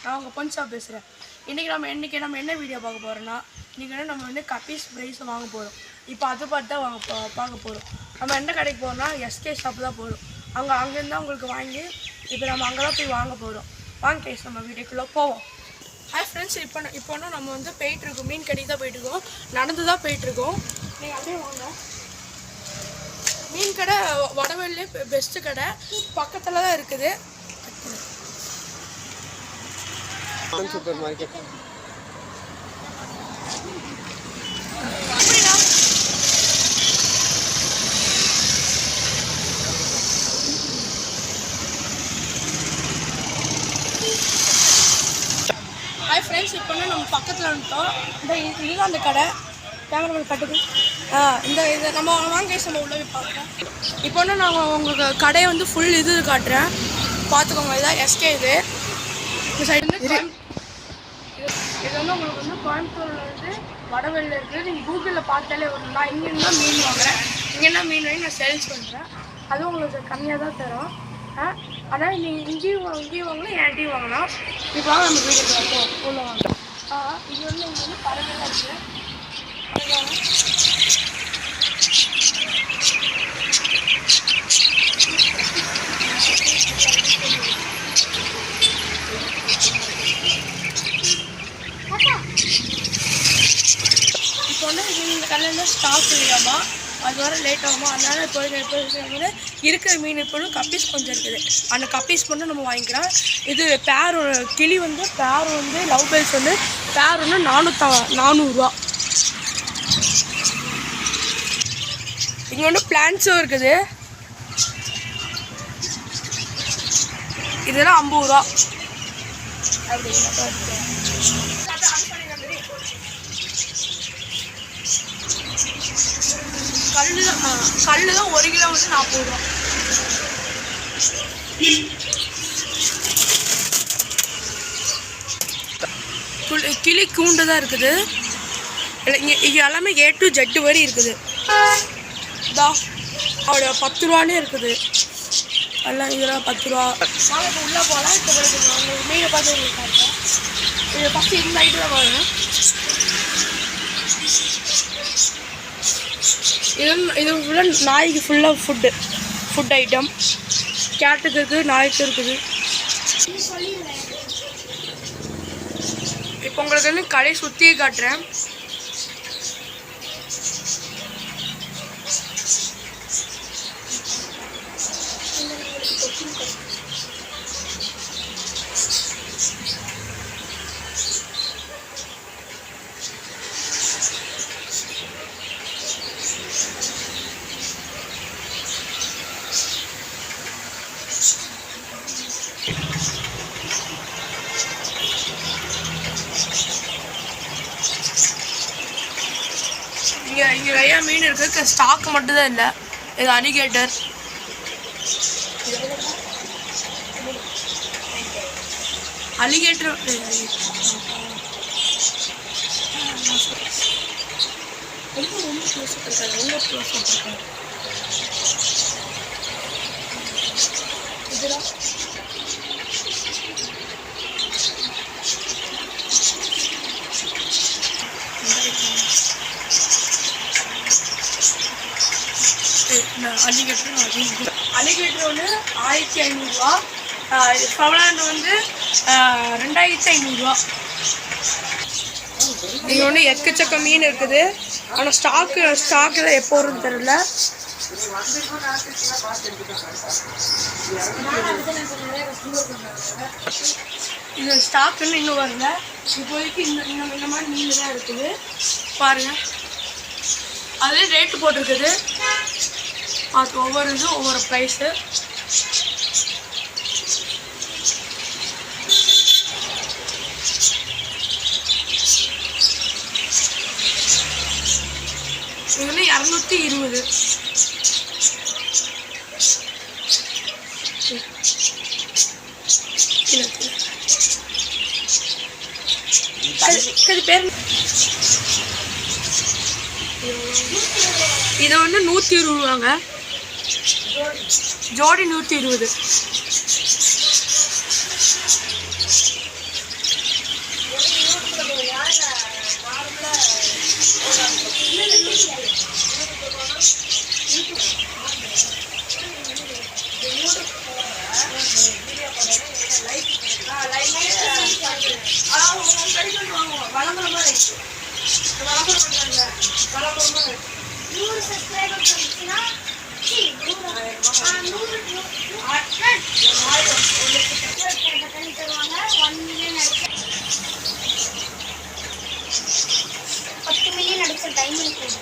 நான் உங்கள் பொன்சா பேசுகிறேன். இன்றைக்கி நம்ம என்ன வீடியோ பார்க்க போகிறோன்னா, இன்றைக்கி நம்ம வந்து கப்பீஸ் ப்ரைஸ் வாங்க போகிறோம். இப்போ அதை பார்த்து தான் பார்க்க போகிறோம். நம்ம என்ன கடைக்கு போகிறோம்னா எஸ்கே ஷாப் தான் போகிறோம். அங்கேருந்து தான் உங்களுக்கு வாங்கி இப்போ நம்ம அங்கே தான் போய் வாங்க போகிறோம். வாங்க கேஸ் நம்ம வீடியோக்குள்ளே போவோம். ஹாய் ஃப்ரெண்ட்ஸ், இப்போ நம்ம வந்து போயிட்டுருக்கோம். மீன் கடைக்கு தான் போயிட்டுருக்கோம். நடந்து தான் போயிட்டுருக்கோம். நீங்கள் அப்படியே வாங்க. மீன் கடை வடவெளிலே பெஸ்ட்டு கடை பக்கத்தில் தான் இருக்குது. சூப்பர் மார்க்கெட் ஹாய் ஃப்ரெண்ட்ஸ், இப்போ நம்ம பக்கத்தில் வந்துட்டோம். இதுதான் அந்த கடை. கேமராமேன் கட்டுது. இது நம்ம வாங்க நம்ம உள்ளே போய் பார்க்குறோம். இப்போ நான் உங்களுக்கு கடையை வந்து ஃபுல் இது காட்டுறேன், பார்த்துக்கோங்க. இதுதான் எஸ்கே. இந்த சைடு வந்து இது வந்து உங்களுக்கு வந்து கோயம்புத்தூரில் வந்து வடவெளியில் இருக்குது. நீங்கள் கூகுளில் பார்த்தாலே வரும். நான் இங்கேருந்து தான் மீன் வாங்குறேன். இங்கேன்னா மீன் வாங்கி நான் சேல்ஸ் பண்ணுறேன். அதுவும் உங்களுக்கு கம்மியாக தான் தரும். ஆனால் நீங்கள் இங்கேயும் வாங்கலாம், என்கிட்டையும் வாங்கலாம். இப்போ வாங்க நம்ம வீட்டுக்கு வைப்போம். உள்ள வாங்க. இது வந்து இங்கே வந்து பறவைலாம் இருக்குது. இப்போ வந்து இந்த கல்லில் ஸ்டாக் இல்லையாமா, அது வர லேட் ஆகுமா, அதனால் இப்போ வந்து இருக்கிற மீன் இப்போ கப்பீஸ் கொஞ்சம் இருக்குது. அந்த கப்பீஸ் மட்டும் நம்ம வாங்கிக்கலாம். இது பேர் கிளி வந்து பேர் வந்து லவ் பேர்ட்ஸ் வந்து பேர் வந்து 400 இங்கே வந்து பிளான்ஸும் இருக்குது. இதெல்லாம் 50 கல்லு தான் 1 கிலோ வந்து 40 கிளி கூண்டு தான் இருக்குது. இங்கே எல்லாமே A to Z வரை இருக்குது. அவட 10 ரூபானே இருக்குது. எல்லாம் இதெல்லாம் 10 ரூபா. நாங்கள் இப்போ உள்ளே போகலாம். இப்போ உங்களுக்கு மீனை பார்த்து உங்களுக்கு காட்டுறேன். இது ஃபஸ்ட்டு இந்த ஐட்டு தான் பாருங்க. இது ஃபுல்லாக நாய்க்கு ஃபுல்லாக ஃபுட் ஐட்டம். கேட்டுக்கு இருக்குது, நாய்க்கு இருக்குது. இப்போ உங்களுக்கு வந்து கடை சுற்றி காட்டுறேன். இங்கே நிறையா மீன் இருக்குது. ஸ்டாக் மட்டும்தான் இல்லை. இது அலிகேட்டர். இதெல்லாம் அலிகேட்டர் வந்து 1500 ரூபா. பவலாண்டு வந்து 2500 ரூபா. இங்கே ஒன்று எக்கச்சக்க மீன் இருக்குது. ஆனால் ஸ்டாக்கு தான் எப்போ வரும்னு தெரியல. இந்த ஸ்டாக்குன்னு இன்னும் வரல. இப்போதைக்கு இந்த மாதிரி மீன் தான் இருக்குது பாருங்கள். அதே ரேட்டு போட்டிருக்குது. அது ஒவ்வொரு இதுவும் ஒவ்வொரு ப்ரைஸு. இது வந்து 220. பேர் இது வந்து 120 ரூபாங்க. ஜோடி 120. 100 சப்ஸ்கிரைபர்ஸ் வந்துச்சுன்னா 10 மில்லியன் அடிச்ச டைமண்ட் கோட்.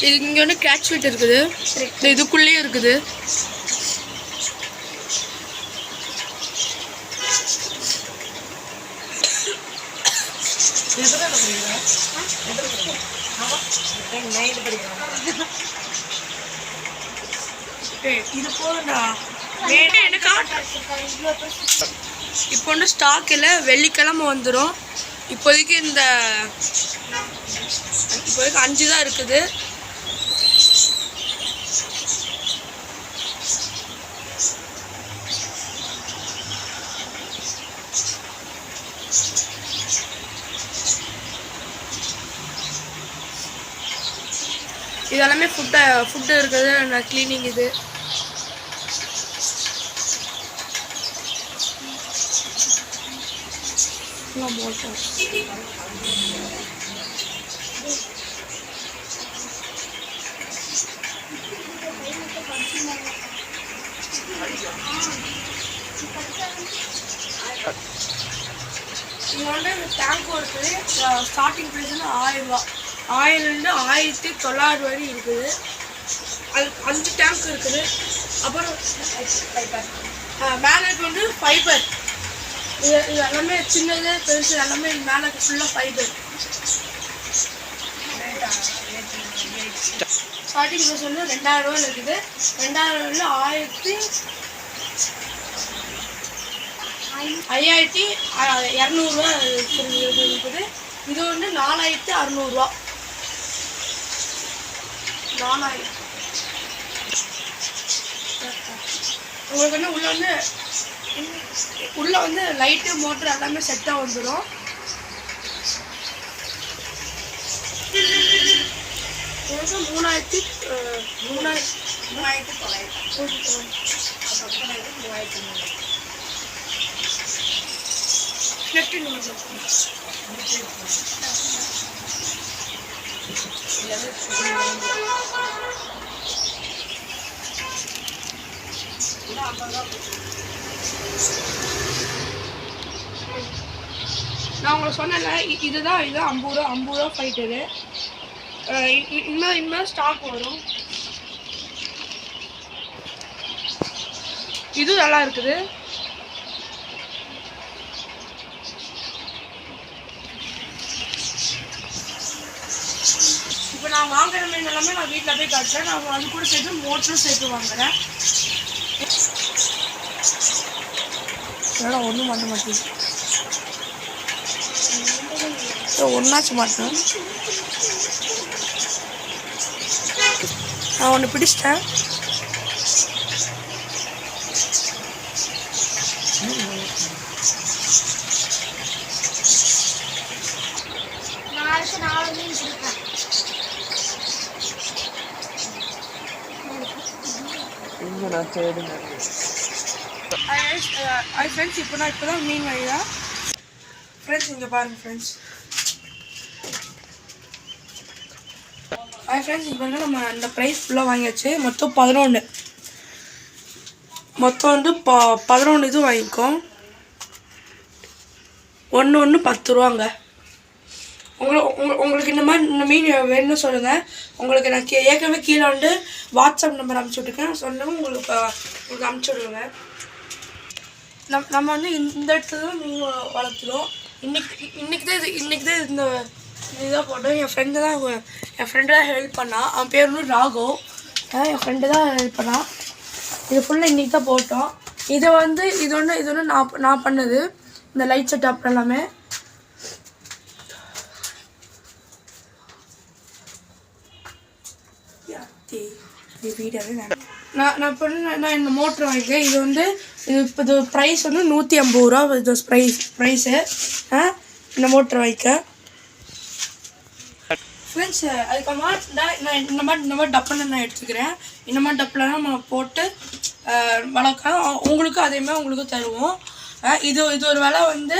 இது இங்கே வந்து கேட்ச் ஃபிட் இருக்குது, இதுக்குள்ளேயே இருக்குது. இது போதும்டா. இப்போ வந்து ஸ்டாக் இல்லை, வெள்ளிக்கிழமை வந்துடும். இப்போதைக்கு 5 தான் இருக்குது. இது எல்லாமே ஃபுட்டு இருக்குது, க்ளீனிங் இது. இங்கே வந்து டேங்க்கும் இருக்குது. ஸ்டார்டிங் ப்ரைஸ் வந்து 1000 ரூபா. 1000 1900 வரை இருக்குது. அது 5 டேங்க் இருக்குது. அப்புறம் மேலே வந்து ஃபைபர். இது எல்லாமே சின்னது பெருசு எல்லாமே மேலே ஃபுல்லாக ஃபைபர். ஸ்டார்டிங் ப்ரைஸ் வந்து 2000 ரூபாயில் இருக்குது. 2000 ரூபாயில் 5200 ரூபா இருக்குது. இது வந்து 4600 ரூபா. 4000. உங்களுக்கு வந்து உள்ள வந்து லைட்டு மோட்டர் எல்லாமே செட்டாக வந்துடும். உங்களுக்கு 3000. நான் உங்களுக்கு சொன்னேன்ல, இதுதான் 50 ரூபா ஃபைட்டரு. இன்னும் ஸ்டாக் வரும். இது நல்லா இருக்குது. இப்போ நான் வாங்குற மீன் எல்லாமே நான் வீட்டில் போய் காட்டுறேன். நான் அது கூட சேர்த்து மோட்டரும் சேர்த்து வாங்குறேன். அதனால் ஒன்றும் மாட்ட மாட்டேங்குது. ஒன்றாச்சு மாட்டேன். நான் ஒன்று பிடிச்சிட்டேன். ஃப்ரெண்ட்ஸ் இப்போ தான் மீன் வாங்கிதான். ஃப்ரெண்ட்ஸ் இங்கே பாருங்கள் ஃப்ரெண்ட்ஸ். ஃப்ரெண்ட்ஸ் இங்கே பாருங்கள், நம்ம அந்த ப்ரைஸ் ஃபுல்லாக வாங்கியாச்சு. மொத்தம் 11. மொத்தம் வந்து 11 இது வாங்கிக்கோம். ஒன்று 10 ரூபாங்க. உங்களுக்கு இந்த மாதிரி இந்த மீன் வேணும்னு சொல்லுங்கள். உங்களுக்கு நான் ஏற்கனவே கீழே வந்து வாட்ஸ்அப் நம்பர் அனுப்பிச்சி விட்டுருக்கேன். சொன்னதும் உங்களுக்கு அனுப்பிச்சி விடுவேங்க. நம்ம வந்து இந்த இடத்துல தான் மீன் வளர்த்துறோம். இன்னைக்கு தான் இந்த இதுதான் போட்டோம். என் ஃப்ரெண்டு தான் ஹெல்ப் பண்ணான். அவன் பேர் வந்து ராகவ். என் ஃப்ரெண்டு தான் ஹெல்ப் பண்ணான். இது ஃபுல்லாக இன்றைக்கி தான் போட்டோம். இது ஒன்று நான் பண்ணது. இந்த லைட் செட்டப் எல்லாமே நான் இந்த மோட்ரு வாங்கிக்கிறேன். இது ப்ரைஸ் வந்து 150 ரூபா. இது ப்ரைஸு இந்த மோட்ரு வாங்கிக்க. ஃப்ரெண்ட்ஸ் அதுக்கப்புறமா நான் இந்த மாதிரி டப்பில் நான் எடுத்துக்கிறேன். இந்த மாதிரி டப்பில் நம்ம போட்டு வளர்க்கலாம். உங்களுக்கும் அதேமாதிரி உங்களுக்கும் தருவோம். இது ஒரு விலை வந்து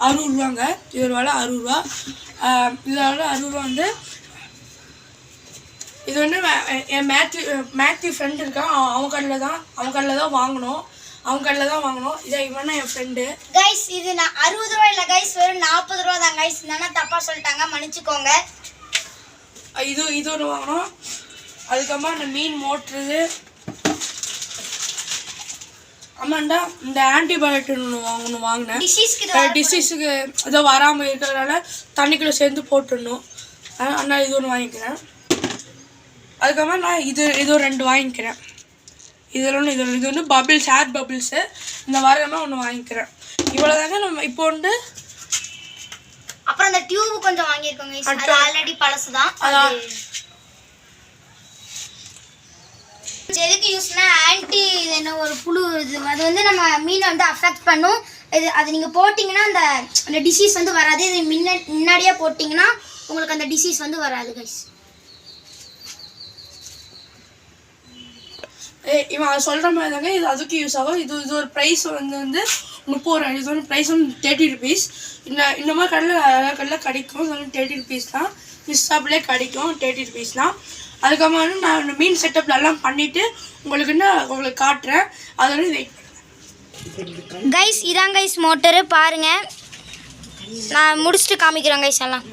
60 ரூபாங்க. இது ஒரு விலை 60 ரூபா. இதோட 60 ரூபா வந்து இது வந்து என் மேத்யூ ஃப்ரெண்ட் இருக்கான். அவன் கடையில் தான் வாங்கினோம். இதை இவனா என் ஃப்ரெண்டு. கைஸ் இது நான் 60 ரூபா இல்லை கைஸ், வெறும் 40 ரூபா தான் கைஸ். என்னன்னா தப்பாக சொல்லிட்டாங்க, மன்னிச்சுக்கோங்க. இது ஒன்று வாங்கினோம். அதுக்கப்புறமா அந்த மீன் மோட்டுறது. ஆமாண்டா இந்த ஆன்டிபயோட்டிக் ஒன்று வாங்கினேன். டிசீஸுக்கு ஏதோ வராமல் இருக்கிறதுனால தண்ணிக்குள்ளே சேர்ந்து போட்டுடணும். அதனால் இது ஒன்று வாங்கிக்கிறேன். அதுக்கப்புறமா நான் இது 2 வாங்கிக்கிறேன். இது வந்து பபிள்ஸ், ஏர் பபிள்ஸு. இந்த வாரமாக ஒன்று வாங்கிக்கிறேன். இவ்வளோதாங்க. நம்ம இப்போ வந்து அப்புறம் அந்த டியூப் கொஞ்சம் வாங்கியிருக்கோங்க. அது ஆல்ரெடி பழசு தான். எதுக்கு யூஸ்னா ஆன்டி என்ன ஒரு புழு இது, அது வந்து நம்ம மீனை வந்து அஃபெக்ட் பண்ணும். அது நீங்கள் போட்டிங்கன்னா அந்த டிசீஸ் வந்து வராது. இது முன்னாடியே போட்டிங்கன்னா உங்களுக்கு அந்த டிசீஸ் வந்து வராது கைஸ். இவன் சொல்கிற மாதிரி தாங்க இது அதுக்கு யூஸ் ஆகும். இது ஒரு ப்ரைஸ் வந்து 30 ரூபா. இது வந்து ப்ரைஸ் வந்து 30 rupees. இந்த மாதிரி கடையில் கிடைக்கும். இது வந்து 30 rupees தான். ஃபிஷ் ஷாப்லேயே கிடைக்கும் 30 rupees தான். அதுக்கப்புறமா வந்து நான் மீன் செட்டப்லாம் பண்ணிவிட்டு உங்களுக்கு காட்டுறேன். அதை வந்து வெயிட் பண்ணுறேன். கைஸ் இதான் கைஸ் மோட்டரு பாருங்கள். நான் முடிச்சுட்டு காமிக்கிறேன் கைஸ் எல்லாம்.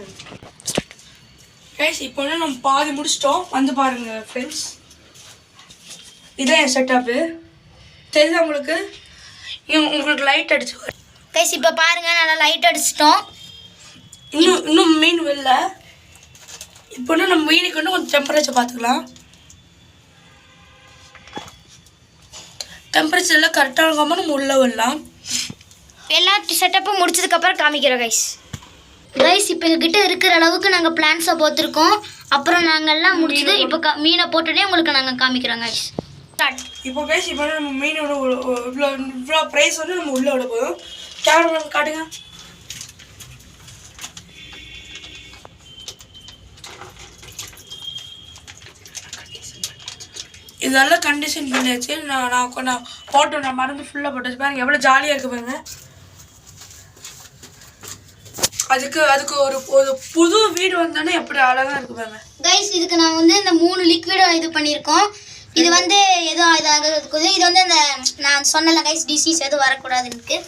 கைஸ் இப்போ வந்து நம்ம பாதி முடிச்சிட்டோம். வந்து பாருங்கள் ஃப்ரெண்ட்ஸ், இதான் என் செட்டப்பு. தெரியுதா உங்களுக்கு? உங்களுக்கு லைட் அடிச்சு கைஸ் இப்போ பாருங்கள், நல்லா லைட் அடிச்சிட்டோம். இன்னும் மீன் வெளில. இப்போ நம்ம மீனுக்கு வந்து கொஞ்சம் டெம்பரேச்சர் பார்த்துக்கலாம். டெம்பரேச்சர்லாம் கரெக்டாக இருக்காமல் நம்ம உள்ளே வரலாம். எல்லா செட்டப்பும் முடிச்சதுக்கப்புறம் காமிக்கிறோம் கைஸ். இப்போ எங்ககிட்ட இருக்கிற அளவுக்கு நாங்கள் பிளான்ஸை போத்திருக்கோம். அப்புறம் நாங்கள் எல்லாம் முடிச்சது இப்போ மீனை போட்டுட்டே உங்களுக்கு நாங்கள் காமிக்கிறோம் கைஸ். இப்போ கைஸ் இப்போ நம்ம மீனோட இவ்வளோ ப்ரைஸ் வந்து நம்ம உள்ளே விட போதும். கேமரா காட்டுங்க. இதெல்லாம் கண்டிஷன் பண்ணியாச்சு. நான் போட்டோம். நான் மருந்து ஃபுல்லாக போட்டாச்சு. பாருங்க எவ்வளோ ஜாலியாக இருக்குது பாருங்க. அதுக்கு ஒரு புது வீடு வந்தோன்னே எப்படி அழகாக இருக்குது பாருங்க கைஸ். இதுக்கு நான் வந்து இந்த 3 லிக்விடை இது பண்ணியிருக்கோம். இது வந்து எதுவும் இதாக இருக்குது. இது வந்து இந்த நான் சொன்னல கைஸ் டிசீஸ் எதுவும் வரக்கூடாதுன்னு.